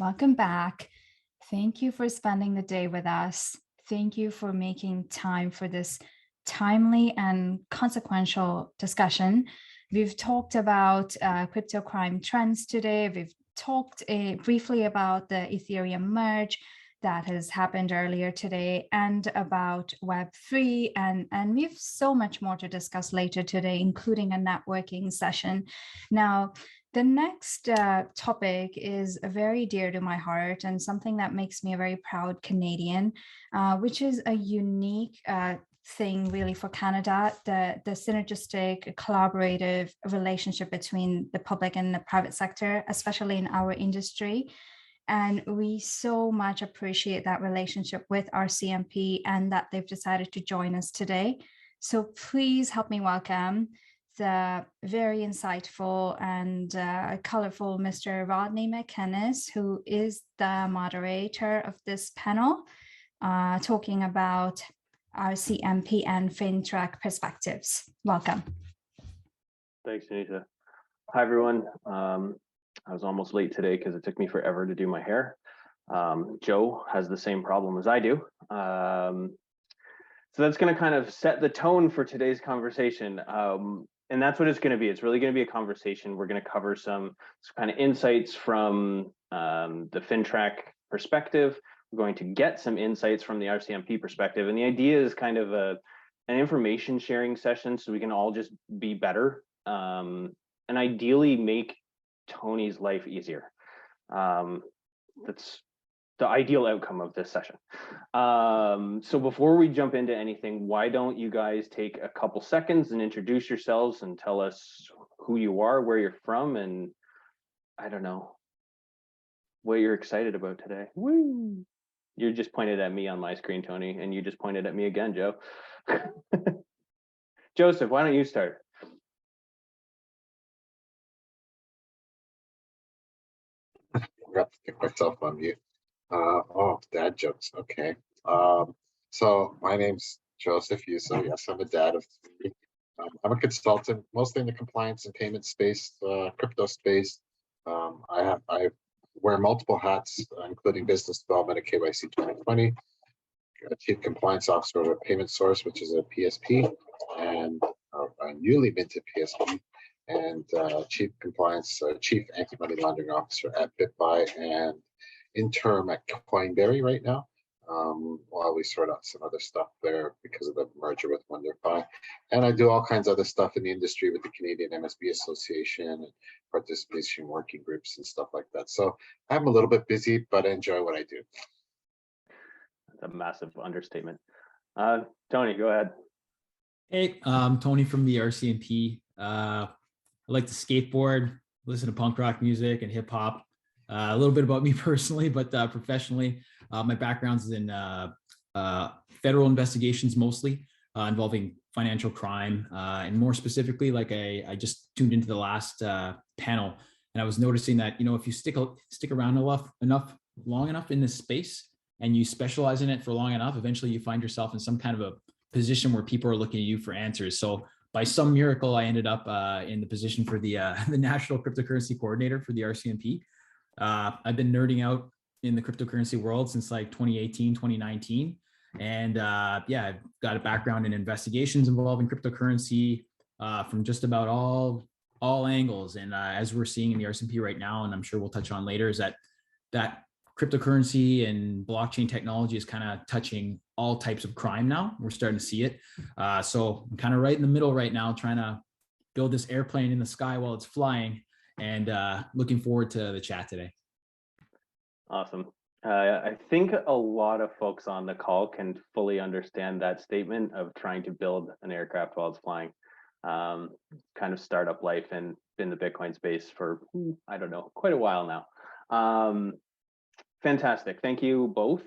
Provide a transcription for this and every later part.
Welcome back. Thank you for spending the day with us. Thank you for making time for this timely and consequential discussion. We've talked about crypto crime trends today. We've talked briefly about the Ethereum merge that has happened earlier today and about Web3. And we have so much more to discuss later today, including a networking session. Now, the next topic is very dear to my heart and something that makes me a very proud Canadian, which is a unique thing really for Canada, the synergistic collaborative relationship between the public and the private sector, especially in our industry. And we so much appreciate that relationship with RCMP and that they've decided to join us today. So please help me welcome the very insightful and colorful Mr. Rodney MacInnes, who is the moderator of this panel, talking about RCMP and FINTRAC Perspectives. Welcome. Thanks, Anita. Hi, everyone. I was almost late today because it took me forever to do my hair. Joe has the same problem as I do. So that's going to kind of set the tone for today's conversation. And that's what it's going to be. It's really going to be a conversation. We're going to cover some kind of insights from the FINTRAC perspective. We're going to get some insights from the RCMP perspective. And the idea is kind of an information sharing session so we can all just be better and ideally make Tony's life easier. That's the ideal outcome of this session. So before we jump into anything, why don't you guys take a couple seconds and introduce yourselves and tell us who you are, where you're from, and I don't know, what you're excited about today. Woo! You just pointed at me on my screen, Tony, and you just pointed at me again, Joe. Joseph, why don't you start? I forgot to pick myself on mute. Oh, dad jokes. Okay. So my name's Joseph Iuso. Yes, I'm a dad of three. I'm a consultant, mostly in the compliance and payment space, crypto space. I wear multiple hats, including business development at KYC 2020, chief compliance officer at Payment Source, which is a PSP, and a newly minted PSP, and chief anti-money laundering officer at BitBuy, and interim at Coinberry right now, while we sort out some other stuff there because of the merger with WonderFi. And I do all kinds of other stuff in the industry with the Canadian MSB Association and participation working groups and stuff like that. So I'm a little bit busy, but I enjoy what I do. That's a massive understatement. Tony, go ahead. Hey, I'm Tony from the RCMP. I like to skateboard, listen to punk rock music and hip hop. A little bit about me personally, but professionally, my background is in federal investigations, mostly involving financial crime, and more specifically, like I just tuned into the last panel, and I was noticing that if you stick around long enough in this space, and you specialize in it for long enough, eventually you find yourself in some kind of a position where people are looking at you for answers. So by some miracle, I ended up in the position for the National Cryptocurrency Coordinator for the RCMP. I've been nerding out in the cryptocurrency world since like 2018, 2019. And yeah, I've got a background in investigations involving cryptocurrency from just about all angles. And as we're seeing in the RCMP right now, and I'm sure we'll touch on later, is that cryptocurrency and blockchain technology is kind of touching all types of crime now. We're starting to see it. So I'm kind of right in the middle right now, trying to build this airplane in the sky while it's flying, and looking forward to the chat today. Awesome. I think a lot of folks on the call can fully understand that statement of trying to build an aircraft while it's flying. Kind of startup life and in the Bitcoin space for, I don't know, quite a while now. Fantastic. Thank you both.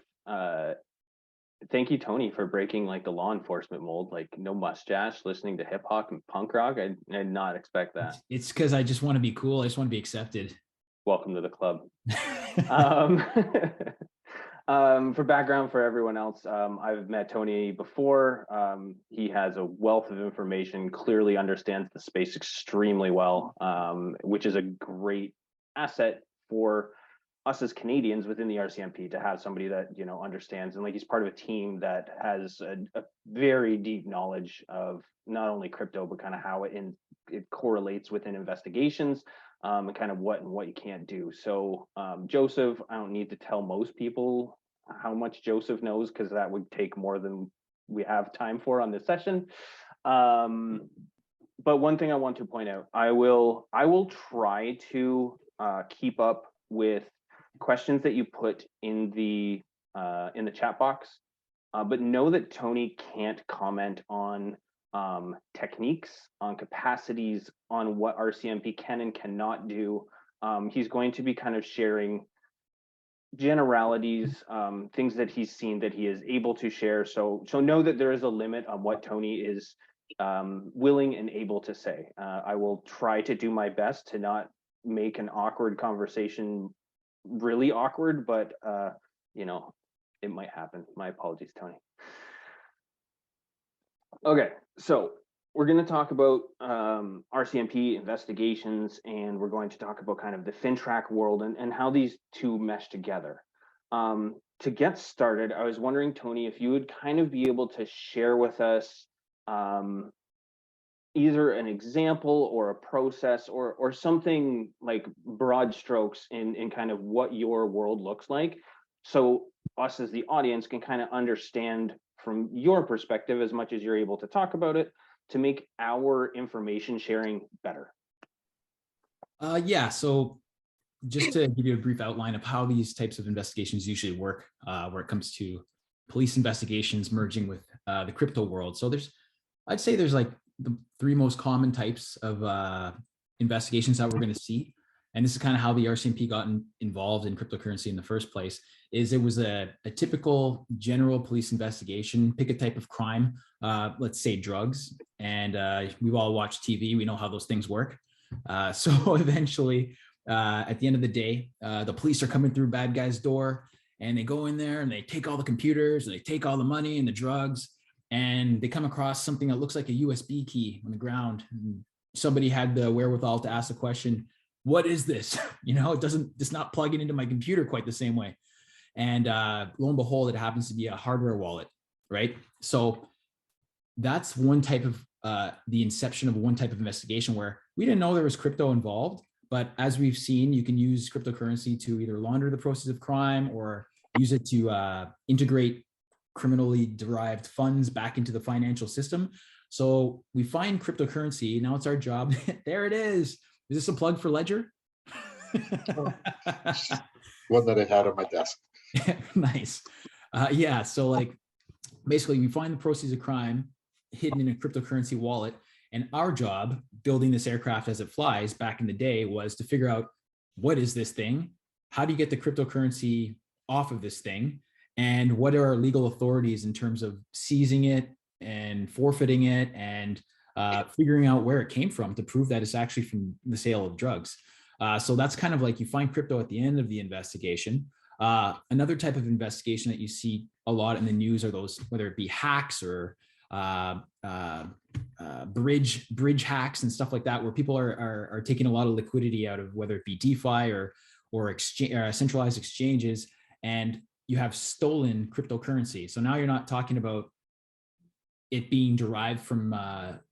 Thank you, Tony, for breaking like the law enforcement mold, like no mustache, listening to hip hop and punk rock. I did not expect that. It's because I just want to be cool. I just want to be accepted. Welcome to the club. For background for everyone else, I've met Tony before. He has a wealth of information, clearly understands the space extremely well, which is a great asset for us as Canadians within the RCMP to have somebody that, you know, understands, and like he's part of a team that has a very deep knowledge of not only crypto, but kind of how it correlates within investigations, and kind of what you can't do. So Joseph, I don't need to tell most people how much Joseph knows, because that would take more than we have time for on this session. But one thing I want to point out, I will try to keep up with questions that you put in the chat box, but know that Tony can't comment on techniques, on capacities, on what RCMP can and cannot do. He's going to be kind of sharing generalities, things that he's seen that he is able to share. So know that there is a limit on what Tony is willing and able to say. I will try to do my best to not make an awkward conversation really awkward, but you know, it might happen. My apologies, Tony. Okay, so we're going to talk about RCMP investigations, and we're going to talk about kind of the FINTRAC world and how these two mesh together. To get started, I was wondering, Tony, if you would kind of be able to share with us either an example or a process or something like broad strokes in kind of what your world looks like, so us as the audience can kind of understand from your perspective, as much as you're able to talk about it, to make our information sharing better. Yeah, so just to give you a brief outline of how these types of investigations usually work, where it comes to police investigations merging with the crypto world. So I'd say there's like the three most common types of investigations that we're going to see. And this is kind of how the RCMP got involved in cryptocurrency in the first place, is it was a typical general police investigation, pick a type of crime, let's say drugs. And we've all watched TV, we know how those things work. So eventually, at the end of the day, the police are coming through bad guy's door, and they go in there and they take all the computers and they take all the money and the drugs, and they come across something that looks like a USB key on the ground. And somebody had the wherewithal to ask the question, what is this? You know, it's not plugging into my computer quite the same way. And lo and behold, it happens to be a hardware wallet, right? So that's one type of the inception of one type of investigation where we didn't know there was crypto involved. But as we've seen, you can use cryptocurrency to either launder the process of crime or use it to integrate criminally derived funds back into the financial system. So we find cryptocurrency. Now it's our job. There it is. Is this a plug for Ledger? One that I had on my desk. Nice. Yeah. So like basically we find the proceeds of crime hidden in a cryptocurrency wallet. And our job building this aircraft as it flies back in the day was to figure out, what is this thing? How do you get the cryptocurrency off of this thing? And what are our legal authorities in terms of seizing it and forfeiting it and figuring out where it came from to prove that it's actually from the sale of drugs. So that's kind of like you find crypto at the end of the investigation. Another type of investigation that you see a lot in the news are those, whether it be hacks or bridge hacks and stuff like that, where people are taking a lot of liquidity out of, whether it be DeFi or exchange, centralized exchanges, and you have stolen cryptocurrency. So now you're not talking about it being derived from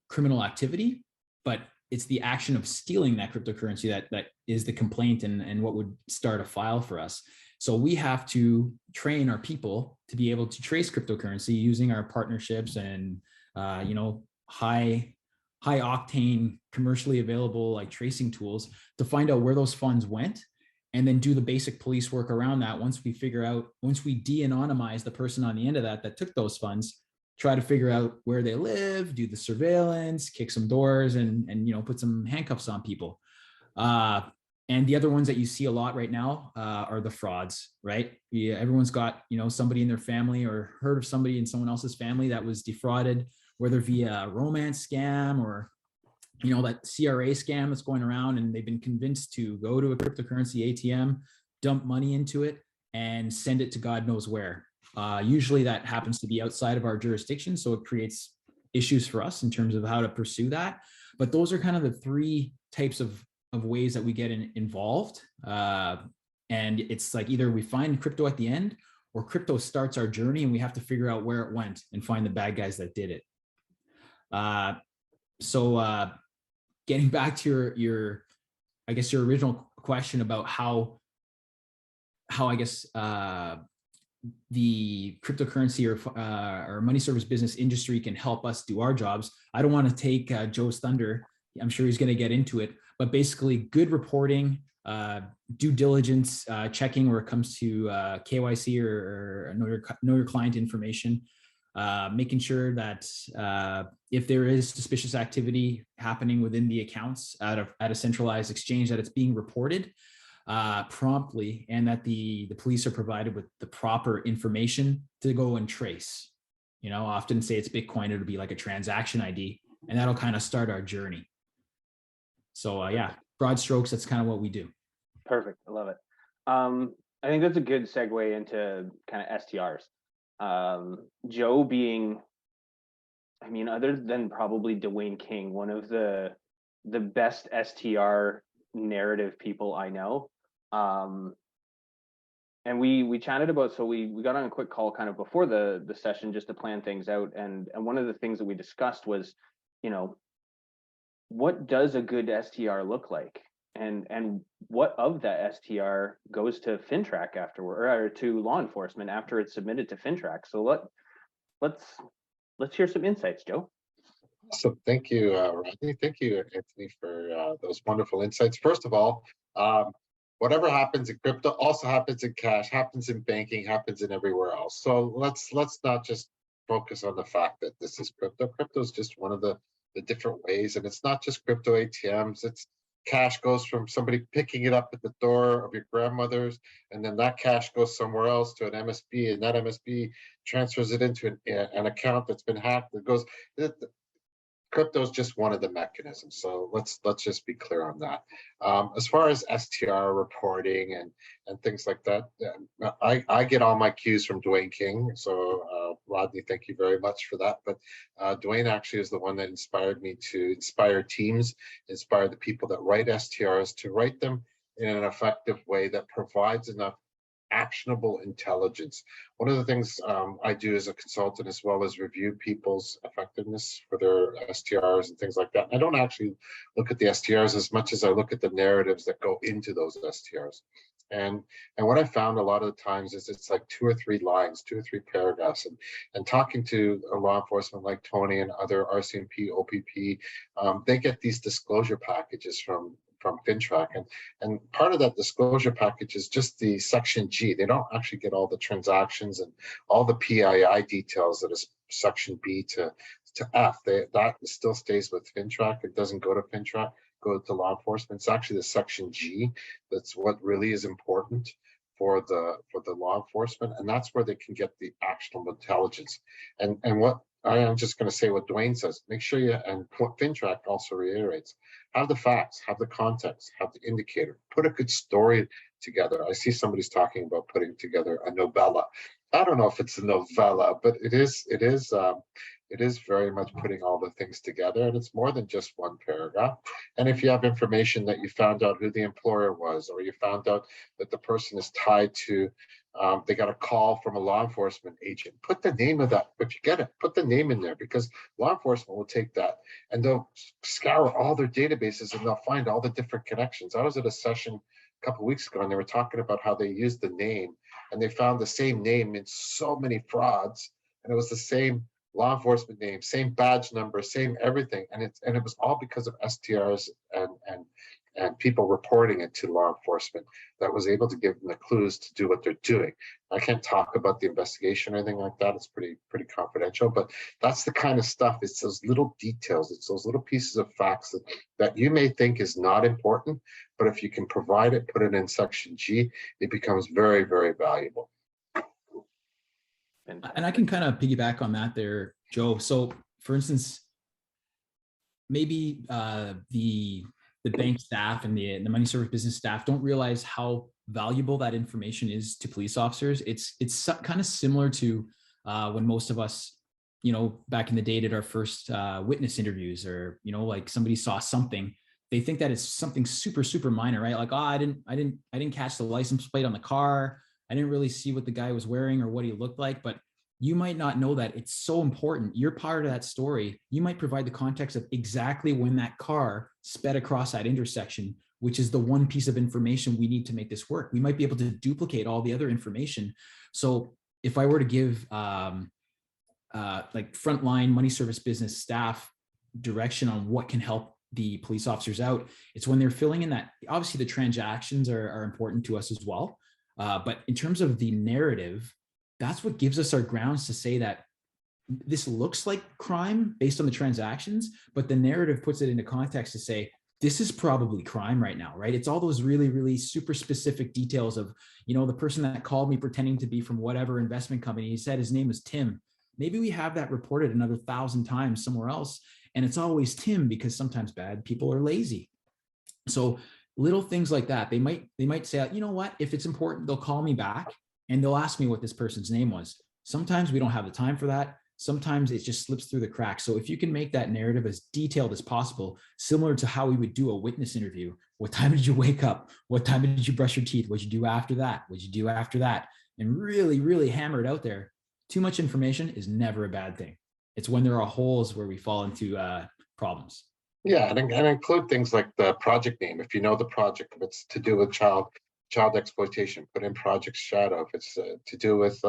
criminal activity, but it's the action of stealing that cryptocurrency that is the complaint and what would start a file for us. So we have to train our people to be able to trace cryptocurrency using our partnerships and high octane commercially available like tracing tools to find out where those funds went, and then do the basic police work around that. Once we de-anonymize the person on the end of that took those funds, try to figure out where they live, do the surveillance, kick some doors, and put some handcuffs on people. And the other ones that you see a lot right now are the frauds, right? Yeah, everyone's got somebody in their family or heard of somebody in someone else's family that was defrauded, whether via a romance scam or that CRA scam that's going around, and they've been convinced to go to a cryptocurrency ATM, dump money into it, and send it to God knows where. Usually that happens to be outside of our jurisdiction, so it creates issues for us in terms of how to pursue that. But those are kind of the three types of ways that we get involved. And it's like either we find crypto at the end, or crypto starts our journey and we have to figure out where it went and find the bad guys that did it. So getting back to your I guess your original question about how I guess the cryptocurrency or money service business industry can help us do our jobs. I don't want to take Joe's thunder. I'm sure he's going to get into it, but basically good reporting, due diligence, checking where it comes to KYC or know your client information, making sure that if there is suspicious activity happening within the accounts at a centralized exchange, that it's being reported promptly, and that the police are provided with the proper information to go and trace. You know, often say it's Bitcoin, it'll be like a transaction ID, and that'll kind of start our journey. So yeah, broad strokes, that's kind of what we do. Perfect. I love it. I think that's a good segue into kind of STRs. Joe being, I mean, other than probably Dwayne King, one of the best STR narrative people I know. And we chatted about, so we got on a quick call kind of before the session just to plan things out. And one of the things that we discussed was, you know, what does a good STR look like? And what of that STR goes to FINTRAC afterward, or to law enforcement after it's submitted to FINTRAC? So let's hear some insights, Joe. So thank you, Rodney. Thank you, Anthony, for those wonderful insights. First of all, whatever happens in crypto also happens in cash, happens in banking, happens in everywhere else. So let's not just focus on the fact that this is crypto. Crypto is just one of the different ways, and it's not just crypto ATMs. It's cash goes from somebody picking it up at the door of your grandmother's, and then that cash goes somewhere else to an MSB, and that MSB transfers it into an account that's been hacked. It goes. Crypto is just one of the mechanisms, so let's just be clear on that. As far as STR reporting and things like that, I get all my cues from Dwayne King. So Rodney, thank you very much for that. But Dwayne actually is the one that inspired me to inspire teams, inspire the people that write STRs to write them in an effective way that provides enough actionable intelligence. One of the things I do as a consultant, as well as review people's effectiveness for their STRs and things like that. I don't actually look at the STRs as much as I look at the narratives that go into those STRs. And what I found a lot of the times is it's like 2 or 3 lines, 2 or 3 paragraphs. And talking to a law enforcement like Tony and other RCMP, OPP, they get these disclosure packages from FINTRAC, and part of that disclosure package is just the section G. They don't actually get all the transactions and all the PII details that is section B to F. That still stays with FINTRAC. It doesn't go to FINTRAC, go to law enforcement. It's actually the section G that's what really is important for the law enforcement, and that's where they can get the actionable intelligence. And what I am just going to say what Dwayne says, make sure you, and what FINTRAC also reiterates, have the facts, have the context, have the indicator, put a good story together. I see somebody's talking about putting together a novella. I don't know if it's a novella, but it is very much putting all the things together, and it's more than just one paragraph. And if you have information that you found out who the employer was, or you found out that the person is tied to, they got a call from a law enforcement agent, put the name of that. If you get it, put the name in there, because law enforcement will take that and they'll scour all their databases and they'll find all the different connections. I was at a session a couple of weeks ago and they were talking about how they used the name, and they found the same name in so many frauds, and it was the same law enforcement name, same badge number, same everything, and it was all because of STRs and people reporting it to law enforcement that was able to give them the clues to do what they're doing. I can't talk about the investigation or anything like that. It's pretty confidential, but that's the kind of stuff. It's those little details. It's those little pieces of facts that you may think is not important, but if you can provide it, put it in section G, it becomes very, very valuable. And I can kind of piggyback on that there, Joe. So for instance, maybe the bank staff and the money service business staff don't realize how valuable that information is to police officers. It's kind of similar to when most of us, you know, back in the day did our first witness interviews, or, you know, like somebody saw something they think that it's something super, super minor, right? Like, oh, I didn't catch the license plate on the car. I didn't really see what the guy was wearing or what he looked like, but you might not know that it's so important. You're part of that story. You might provide the context of exactly when that car sped across that intersection, which is the one piece of information we need to make this work. We might be able to duplicate all the other information. So if I were to give like frontline money service business staff direction on what can help the police officers out, it's when they're filling in that, obviously the transactions are important to us as well. But in terms of the narrative, that's what gives us our grounds to say that this looks like crime based on the transactions, but the narrative puts it into context to say, this is probably crime right now, right? It's all those really, really super specific details of, you know, the person that called me pretending to be from whatever investment company, he said his name was Tim. Maybe we have that reported another 1,000 times somewhere else, and it's always Tim because sometimes bad people are lazy. So little things like that, they might say, you know what, if it's important, they'll call me back and they'll ask me what this person's name was. Sometimes we don't have the time for that. Sometimes it just slips through the cracks. So if you can make that narrative as detailed as possible, similar to how we would do a witness interview, what time did you wake up? What time did you brush your teeth? What'd you do after that? What'd you do after that? And really, really hammer it out there. Too much information is never a bad thing. It's when there are holes where we fall into problems. Yeah, and include things like the project name. If you know the project, if it's to do with child exploitation, put in Project Shadow. If it's to do with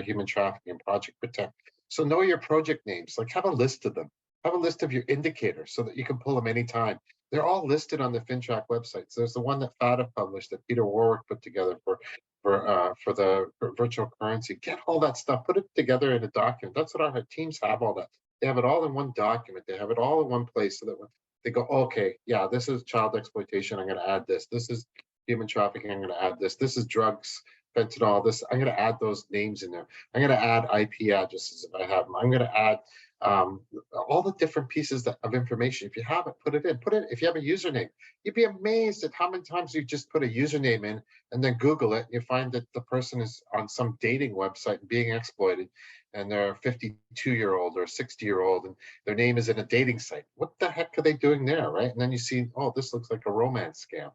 human trafficking, Project Protect. So know your project names. Like, have a list of them. Have a list of your indicators so that you can pull them anytime. They're all listed on the FINTRAC websites. There's the one that FATA published that Peter Warwick put together for the virtual currency. Get all that stuff, put it together in a document. That's what our teams have, all that. They have it all in one document. They have it all in one place so that when they go, okay, yeah, this is child exploitation, I'm going to add this. This is human trafficking, I'm going to add this. This is drugs, fentanyl, this, I'm going to add those names in there. I'm going to add IP addresses if I have them. I'm going to add all the different pieces of information. If you have it, put it in. Put it, if you have a username, you'd be amazed at how many times you just put a username in and then Google it. And you find that the person is on some dating website being exploited, and they're a 52-year-old or a 60-year-old, and their name is in a dating site. What the heck are they doing there, right? And then you see, oh, this looks like a romance scam.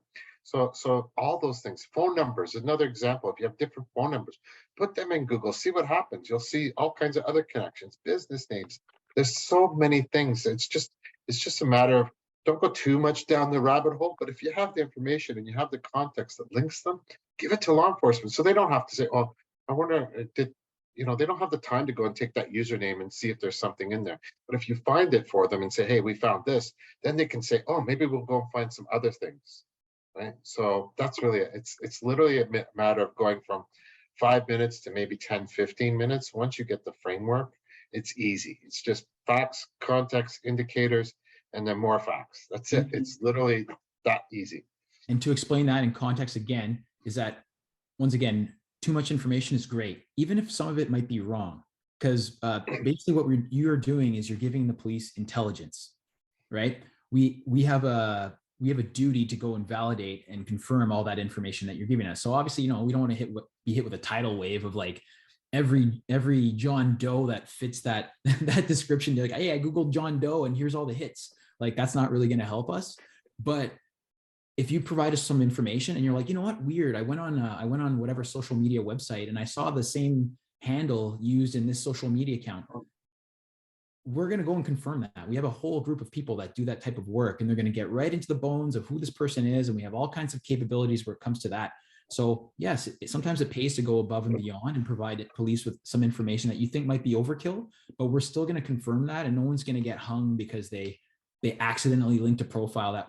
So all those things. Phone numbers, another example. If you have different phone numbers, put them in Google, see what happens. You'll see all kinds of other connections, business names. There's so many things. It's just a matter of, don't go too much down the rabbit hole, but if you have the information and you have the context that links them, give it to law enforcement so they don't have to say, oh, I wonder, they don't have the time to go and take that username and see if there's something in there. But if you find it for them and say, hey, we found this, then they can say, oh, maybe we'll go and find some other things. Right. So that's really it. It's literally a matter of going from 5 minutes to maybe 10, 15 minutes. Once you get the framework, it's easy. It's just facts, context, indicators, and then more facts. That's it. It's literally that easy. And to explain that in context again, is that once again, too much information is great, even if some of it might be wrong, because basically what you're doing is you're giving the police intelligence, right? We have a duty to go and validate and confirm all that information that you're giving us. So obviously, we don't want to be hit with a tidal wave of like every John Doe that fits that description. You're like, hey, I Googled John Doe and here's all the hits. Like, that's not really going to help us. But if you provide us some information and you're like, you know what, weird, I went on whatever social media website and I saw the same handle used in this social media account, we're going to go and confirm that. We have a whole group of people that do that type of work, and they're going to get right into the bones of who this person is. And we have all kinds of capabilities where it comes to that. So yes, sometimes it pays to go above and beyond and provide police with some information that you think might be overkill, but we're still going to confirm that, and no one's going to get hung because they accidentally linked a profile that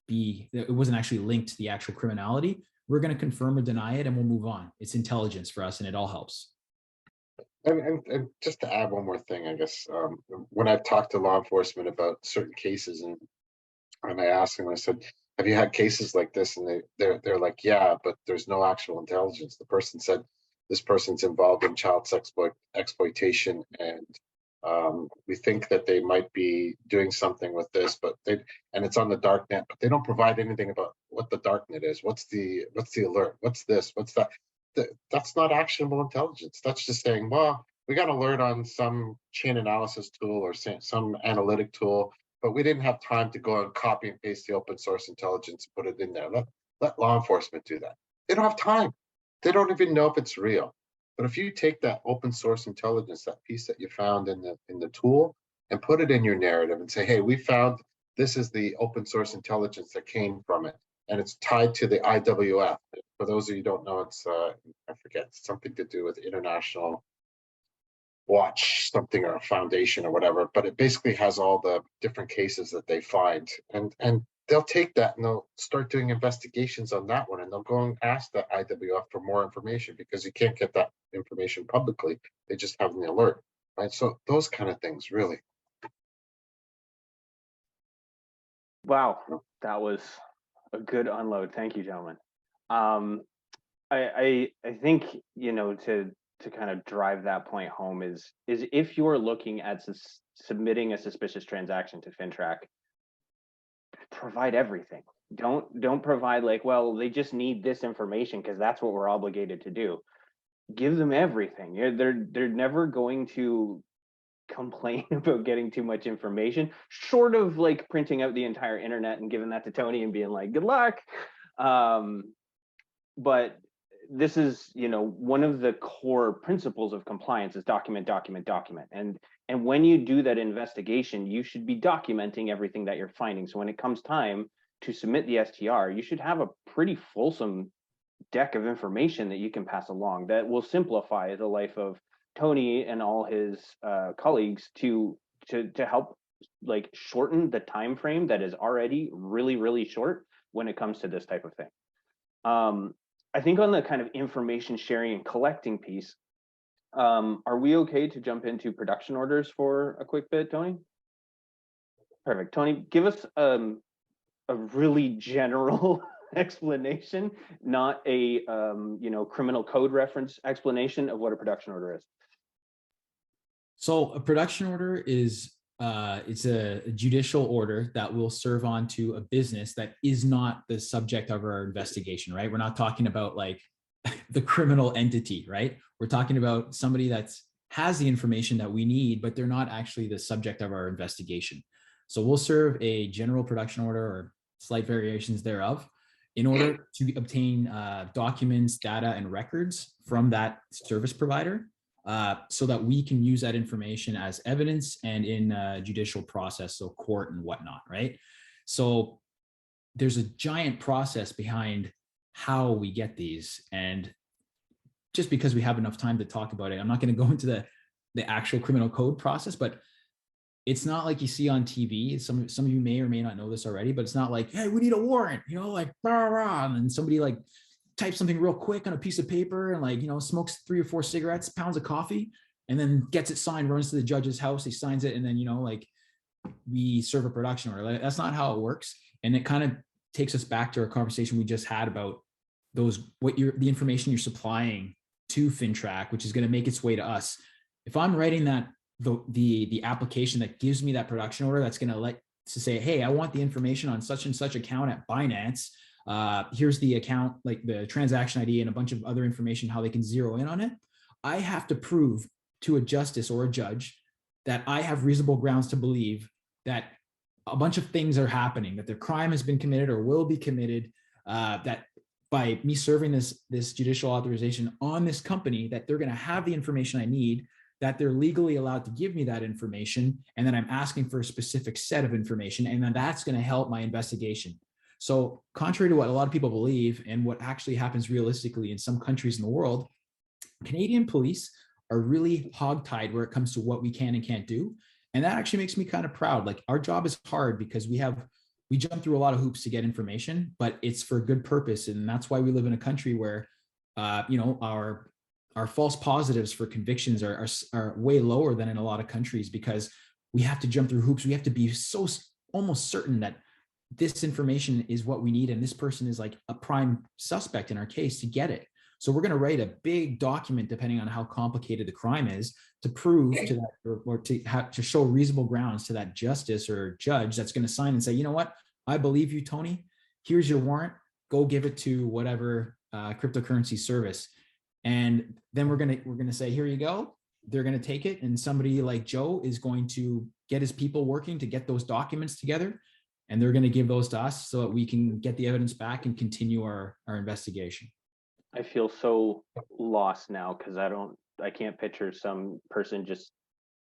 it wasn't actually linked to the actual criminality. We're going to confirm or deny it, and we'll move on. It's intelligence for us, and it all helps. And just to add one more thing, I guess, when I've talked to law enforcement about certain cases, and I asked them, I said, have you had cases like this? And they're like, yeah, but there's no actual intelligence. The person said this person's involved in child sex exploitation, and we think that they might be doing something with this, and it's on the dark net, but they don't provide anything about what the dark net is. What's the alert? What's this? What's that? That's not actionable intelligence. That's just saying, well, we got an alert on some chain analysis tool or some analytic tool, but we didn't have time to go and copy and paste the open source intelligence, put it in there. Let law enforcement do that. They don't have time. They don't even know if it's real. But if you take that open source intelligence, that piece that you found in the tool, and put it in your narrative and say, hey, we found this is the open source intelligence that came from it, and it's tied to the IWF. For those of you who don't know, it's I forget, something to do with International Watch something or a foundation or whatever, but it basically has all the different cases that they find, and they'll take that and they'll start doing investigations on that one, and they'll go and ask the IWF for more information because you can't get that information publicly. They just have the alert, right? So those kind of things, really. Wow, that was a good unload. Thank you, gentlemen. I think, you know, to kind of drive that point home is if you're looking at submitting a suspicious transaction to FINTRAC, provide everything. Don't provide like, well, they just need this information because that's what we're obligated to do. Give them everything. They're never going to complain about getting too much information, short of like printing out the entire internet and giving that to Tony and being like, good luck. But this is, you know, one of the core principles of compliance is document, document, document. And when you do that investigation, you should be documenting everything that you're finding. So when it comes time to submit the STR, you should have a pretty fulsome deck of information that you can pass along that will simplify the life of Tony and all his colleagues to help like shorten the time frame that is already really, really short when it comes to this type of thing. I think on the kind of information sharing and collecting piece, are we okay to jump into production orders for a quick bit, Tony? Perfect. Tony, give us a really general explanation, not a you know, criminal code reference explanation of what a production order is. So a production order is it's a judicial order that will serve on to a business that is not the subject of our investigation, right? We're not talking about like the criminal entity, right? We're talking about somebody that has the information that we need, but they're not actually the subject of our investigation. So we'll serve a general production order or slight variations thereof in order to obtain documents, data, and records from that service provider, so that we can use that information as evidence and in judicial process, so court and whatnot, right? So there's a giant process behind how we get these. And just because we have enough time to talk about it, I'm not going to go into the actual criminal code process, but it's not like you see on TV. Some of you may or may not know this already, but it's not like, hey, we need a warrant, you know, like, rah, rah, and then somebody like types something real quick on a piece of paper and like, you know, smokes 3 or 4 cigarettes, pounds of coffee, and then gets it signed, runs to the judge's house, he signs it, and then, you know, like we serve a production order. Like, that's not how it works. And it kind of takes us back to our conversation we just had about the information you're supplying to FINTRAC, which is going to make its way to us. If I'm writing that the application that gives me that production order, that's going to say, hey, I want the information on such and such account at Binance. Here's the account, like the transaction ID and a bunch of other information, how they can zero in on it. I have to prove to a justice or a judge that I have reasonable grounds to believe that a bunch of things are happening, that the crime has been committed or will be committed, that by me serving this judicial authorization on this company, that they're going to have the information I need, that they're legally allowed to give me that information, and then I'm asking for a specific set of information, and then that's going to help my investigation. So contrary to what a lot of people believe and what actually happens realistically in some countries in the world, Canadian police are really hogtied where it comes to what we can and can't do. And that actually makes me kind of proud. Like, our job is hard because we jump through a lot of hoops to get information, but it's for good purpose. And that's why we live in a country where, you know, our false positives for convictions are way lower than in a lot of countries, because we have to jump through hoops. We have to be so almost certain that this information is what we need, and this person is like a prime suspect in our case to get it. So we're going to write a big document, depending on how complicated the crime is, to prove to that, or to show reasonable grounds to that justice or judge that's going to sign and say, you know what, I believe you, Tony. Here's your warrant. Go give it to whatever cryptocurrency service, and then we're gonna say, here you go. they're going to take it, and somebody like Joe is going to get his people working to get those documents together, and they're going to give those to us so that we can get the evidence back and continue our investigation. I feel so lost now because I can't picture some person just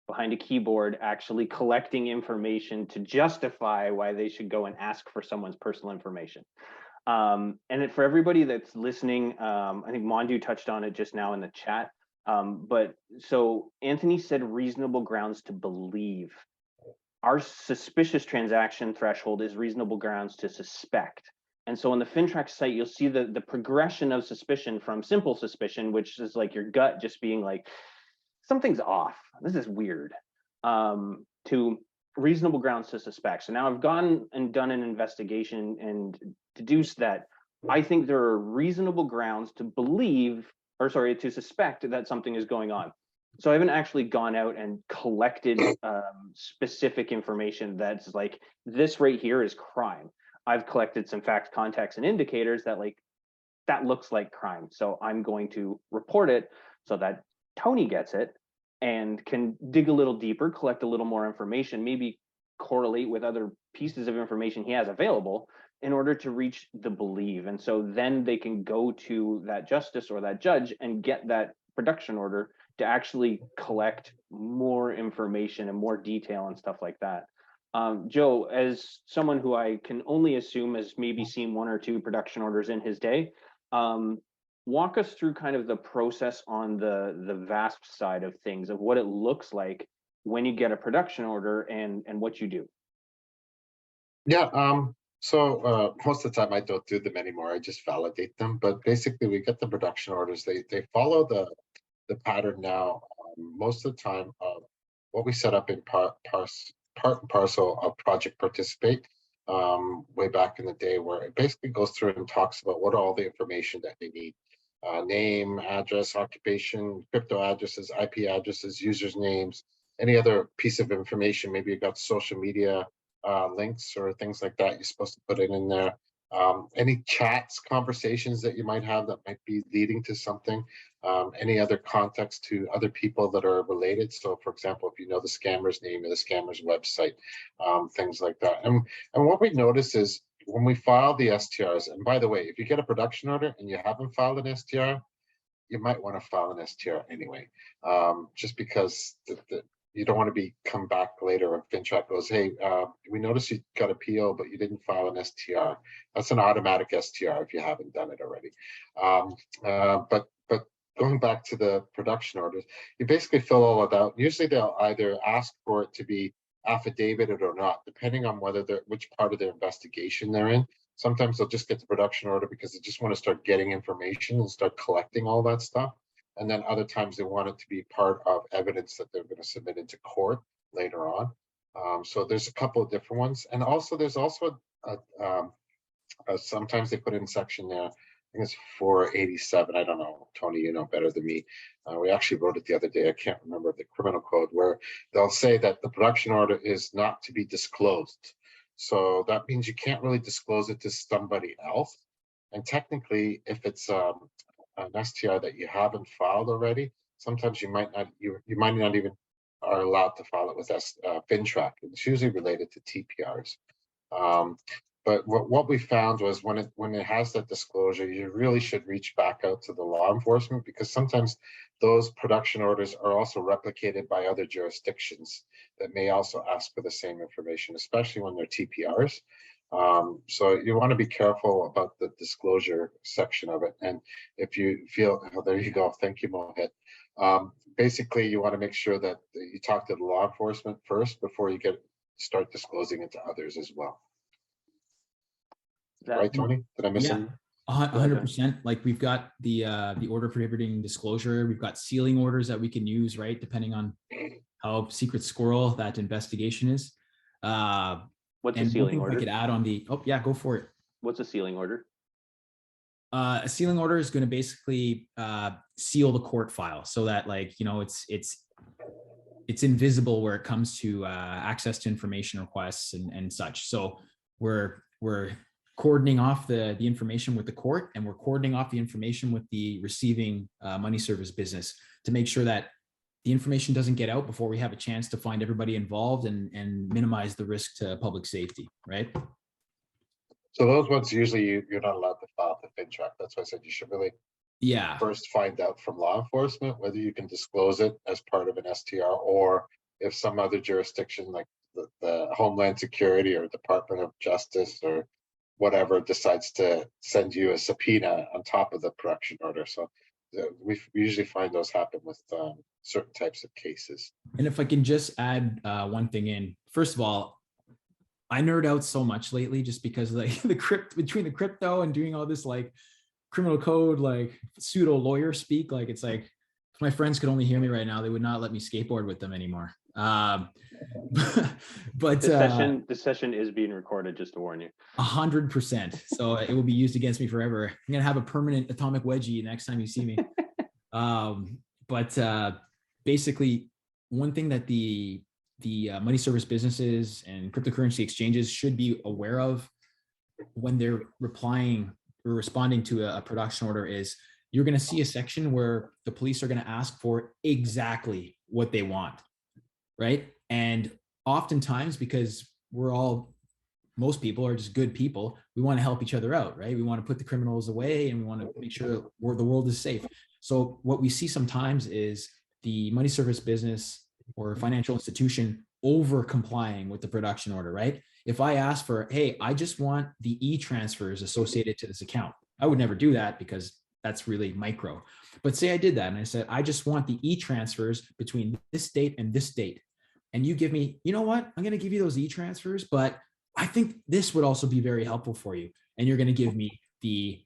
behind a keyboard actually collecting information to justify why they should go and ask for someone's personal information. For everybody that's listening, I think Mondu touched on it just now in the chat. But so Anthony said reasonable grounds to believe. Our suspicious transaction threshold is reasonable grounds to suspect. And so on the FINTRAC site, you'll see the progression of suspicion from simple suspicion, which is like your gut just being like, something's off, this is weird, to reasonable grounds to suspect. So now I've gone and done an investigation and deduced that I think there are reasonable grounds to believe, or sorry, to suspect that something is going on. So I haven't actually gone out and collected specific information that's like, this right here is crime. I've collected some facts, context, and indicators that like, that looks like crime. So I'm going to report it so that Tony gets it and can dig a little deeper, collect a little more information, maybe correlate with other pieces of information he has available in order to reach the believe. And so then they can go to that justice or that judge and get that production order to actually collect more information and more detail and stuff like that. Joe, as someone who I can only assume has maybe seen 1 or 2 production orders in his day, walk us through kind of the process on the VASP side of things, of what it looks like when you get a production order and what you do. Yeah, so most of the time I don't do them anymore. I just validate them. But basically, we get the production orders. They follow the pattern now. Most of the time, what we set up in part and parcel of Project Participate way back in the day, where it basically goes through and talks about what all the information that they need. Name, address, occupation, crypto addresses, IP addresses, users' names, any other piece of information. Maybe you got social media links or things like that you're supposed to put it in there. Any chats, conversations that you might have that might be leading to something, any other context to other people that are related. So for example, if you know the scammer's name or the scammer's website, things like that. And what we notice is when we file the STRs, and by the way, if you get a production order and you haven't filed an STR, you might want to file an STR anyway, just because you don't want to come back later and FINTRAC goes, hey, we noticed you got a PO, but you didn't file an STR. That's an automatic STR if you haven't done it already. But going back to the production orders, you basically fill all of that out. Usually they'll either ask for it to be affidavited or not, depending on which part of their investigation they're in. Sometimes they'll just get the production order because they just want to start getting information and start collecting all that stuff. And then other times they want it to be part of evidence that they're going to submit into court later on. So there's a couple of different ones. And also there's also sometimes they put in section there, I think it's 487. I don't know, Tony, you know better than me. We actually wrote it the other day. I can't remember the criminal code, where they'll say that the production order is not to be disclosed. So that means you can't really disclose it to somebody else. And technically, if it's an STR that you haven't filed already, sometimes you might not even are allowed to file it with FINTRAC. It's usually related to TPRs. But what we found was when it has that disclosure, you really should reach back out to the law enforcement, because sometimes those production orders are also replicated by other jurisdictions that may also ask for the same information, especially when they're TPRs. So you want to be careful about the disclosure section of it. And if you feel, oh, there you go, thank you, Mohit. Basically, you want to make sure that you talk to the law enforcement first before you start disclosing it to others as well. Right, Tony? Did I miss it? 100%. Like we've got the order prohibiting disclosure. We've got sealing orders that we can use, right? Depending on how secret squirrel that investigation is. What's a sealing order? I could add on the, oh yeah, go for it. What's a sealing order? A sealing order is going to basically seal the court file so that, like, you know, it's invisible where it comes to access to information requests and such. So we're cordoning off the information with the court, and we're cordoning off the information with the receiving money service business to make sure that the information doesn't get out before we have a chance to find everybody involved and minimize the risk to public safety, right? So those ones usually you're not allowed to file to FINTRAC. That's why I said you should really Yeah. first find out from law enforcement whether you can disclose it as part of an STR, or if some other jurisdiction like the Homeland Security or Department of Justice or whatever decides to send you a subpoena on top of the production order. So we usually find those happen with certain types of cases. And if I can just add one thing in, first of all, I nerd out so much lately just because like between the crypto and doing all this like criminal code, like pseudo lawyer speak, like it's like if my friends could only hear me right now, they would not let me skateboard with them anymore. But this session is being recorded, just to warn you. 100%. So it will be used against me forever. I'm gonna have a permanent atomic wedgie next time you see me. Basically, one thing that the money service businesses and cryptocurrency exchanges should be aware of when they're replying or responding to a production order is you're going to see a section where the police are going to ask for exactly what they want, right? And oftentimes, because most people are just good people, we want to help each other out, right? We want to put the criminals away and we want to make sure the world is safe. So what we see sometimes is the money service business or financial institution over complying with the production order, right? If I ask for, hey, I just want the e-transfers associated to this account, I would never do that because that's really micro. But say I did that and I said, I just want the e-transfers between this date and this date. And you give me, you know what? I'm going to give you those e-transfers, but I think this would also be very helpful for you. And you're going to give me the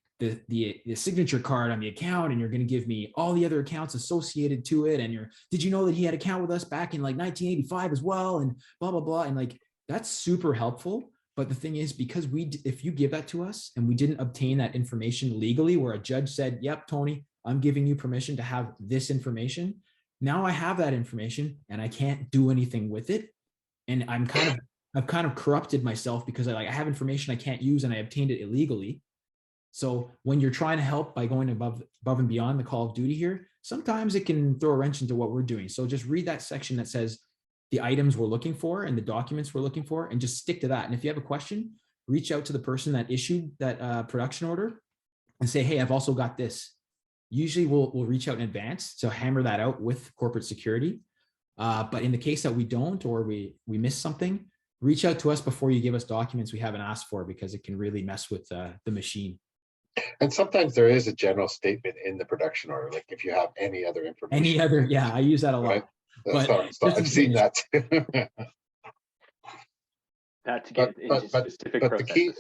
signature card on the account, and you're going to give me all the other accounts associated to it. And did you know that he had an account with us back in like 1985 as well? And blah, blah, blah. And like, that's super helpful. But the thing is, because if you give that to us and we didn't obtain that information legally, where a judge said, yep, Tony, I'm giving you permission to have this information. Now I have that information and I can't do anything with it. And I've kind of corrupted myself because I have information I can't use and I obtained it illegally. So when you're trying to help by going above and beyond the call of duty here, sometimes it can throw a wrench into what we're doing. So just read that section that says the items we're looking for and the documents we're looking for, and just stick to that. And if you have a question, reach out to the person that issued that production order and say, hey, I've also got this. Usually we'll reach out in advance to hammer that out with corporate security. But in the case that we don't, or we miss something, reach out to us before you give us documents we haven't asked for, because it can really mess with the machine. And sometimes there is a general statement in the production order, like if you have any other information. Yeah, I use that a lot. Right? But I've seen that too. Not to get into specific but the key,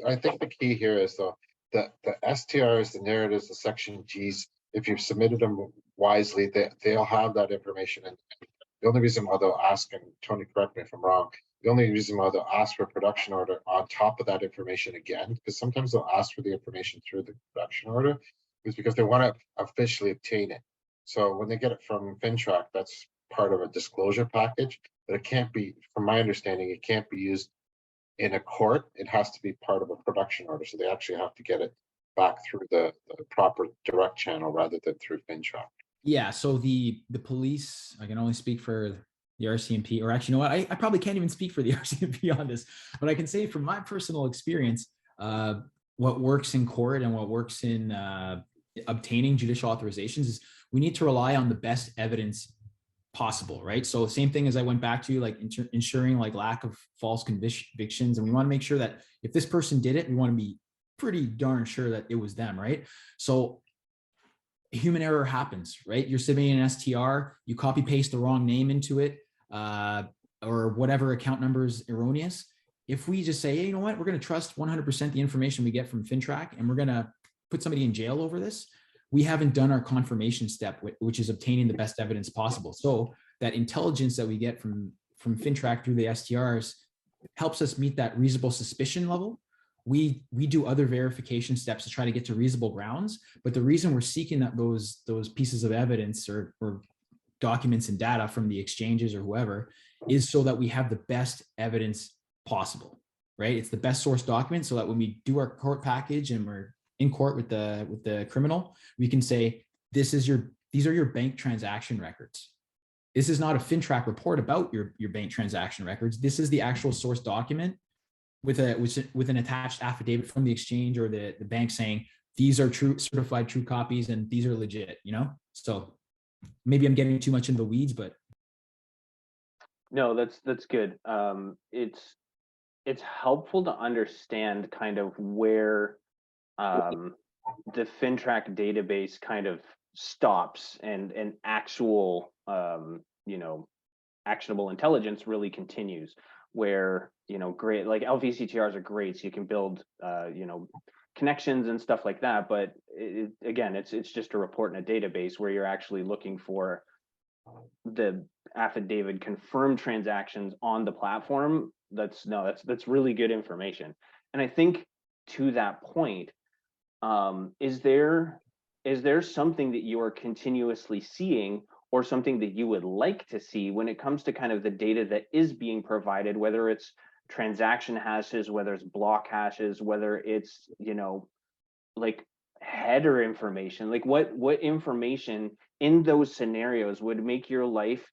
I think the key here is though the STRs, the narratives, the section Gs, if you've submitted them wisely, they'll have that information. And the only reason why they'll ask, and Tony, correct me if I'm wrong, the only reason why they'll ask for a production order on top of that information again, because sometimes they'll ask for the information through the production order, is because they want to officially obtain it. So when they get it from FINTRAC, that's part of a disclosure package, but it can't be, from my understanding, it can't be used in a court. It has to be part of a production order. So they actually have to get it back through the proper direct channel rather than through FINTRAC. Yeah, so the police, I can only speak for the RCMP, or actually, you know what, I probably can't even speak for the RCMP on this, but I can say from my personal experience, what works in court and what works in obtaining judicial authorizations is we need to rely on the best evidence possible, right? So same thing as I went back to, like ensuring like lack of false convictions. And we want to make sure that if this person did it, we want to be pretty darn sure that it was them, right? So human error happens, right? You're submitting an STR, you copy paste the wrong name into it, or whatever account number is erroneous. If we just say, hey, you know what, we're going to trust 100% the information we get from FINTRAC, and we're going to put somebody in jail over this, we haven't done our confirmation step, which is obtaining the best evidence possible. So that intelligence that we get from FINTRAC through the STRs helps us meet that reasonable suspicion level. We do other verification steps to try to get to reasonable grounds, but the reason we're seeking those pieces of evidence or documents and data from the exchanges or whoever is so that we have the best evidence possible, right? It's the best source document, so that when we do our court package and we're in court with the criminal, we can say, these are your bank transaction records. this is not a FINTRAC report about your bank transaction records. This is the actual source document with an attached affidavit from the exchange or the bank saying these are true, certified true copies, and these are legit, you know? So maybe I'm getting too much into the weeds, but. No, that's good. It's helpful to understand kind of where the FINTRAC database kind of stops and actual you know, actionable intelligence really continues, where, you know, great, like LVCTRs are great, so you can build you know, connections and stuff like that, but again, it's just a report in a database where you're actually looking for the affidavit confirmed transactions on the platform. That's really good information. And I think to that point, is there something that you are continuously seeing, or something that you would like to see when it comes to kind of the data that is being provided, whether it's transaction hashes, whether it's block hashes, whether it's, you know, like header information, like what information in those scenarios would make your life